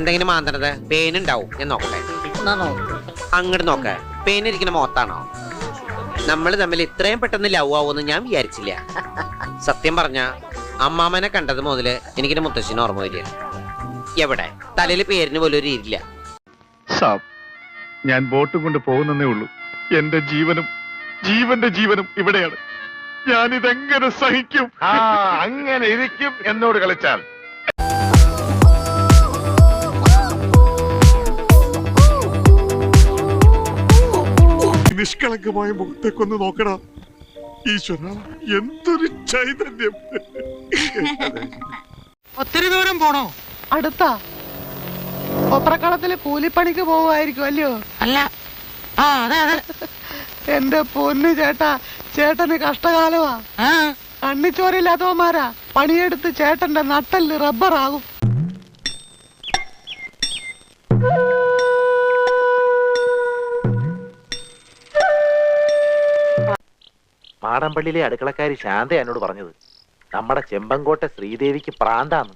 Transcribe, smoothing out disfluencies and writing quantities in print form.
എന്തെങ്കിലും മാന്തണത് പേനുണ്ടാവും ഞാൻ നോക്കട്ടെ. അങ്ങോട്ട് നോക്ക, പേനിരിക്കുന്ന മോത്താണോ? നമ്മൾ തമ്മിൽ ഇത്രയും പെട്ടെന്ന് ലവ് ആവുമെന്ന് ഞാൻ വിചാരിച്ചില്ല. സത്യം പറഞ്ഞ അമ്മാമനെ കണ്ടത് മുതല് എനിക്കിന്റെ മുത്തശ്ശിന് ഓർമ്മ വരിക. എവിടെ തലയിൽ പേരിന് പോലും ഒരു ഇരില്ല. ഞാൻ ബോട്ടും കൊണ്ട് പോകുന്നേ ഉള്ളൂ. എന്റെ ജീവനും ജീവന്റെ ജീവനും ഇവിടെയാണ്. ഞാനിതെങ്ങനെ സഹിക്കും? അങ്ങനെ ഇരിക്കും എന്നോട് കളിച്ചാൽ. നിഷ്കളങ്കമായ മുഖത്തേക്കൊന്ന് നോക്കടാ. ഈശ്വര, എന്തൊരു ചൈതന്യം. ഒത്തിരി ദൂരം പോണോ? അടുത്താ. ഒപ്രക്കളത്തില് കൂലിപ്പണിക്ക് പോവായിരിക്കും അല്ലയോ? അല്ല, അതെ അതെ. എന്റെ പൊന്നു ചേട്ടാ, ചേട്ടന് കഷ്ടകാലമാ. കണ്ണിച്ചോരില്ലാത്തവന്മാരാ പണിയെടുത്ത് ചേട്ടന്റെ നട്ടല് റബ്ബറാകും. മാടമ്പള്ളിയിലെ അടുക്കളക്കാരി ശാന്ത എന്നോട് പറഞ്ഞത് നമ്മുടെ ചെമ്പങ്കോട്ടെ ശ്രീദേവിക്ക് പ്രാന്താന്ന്.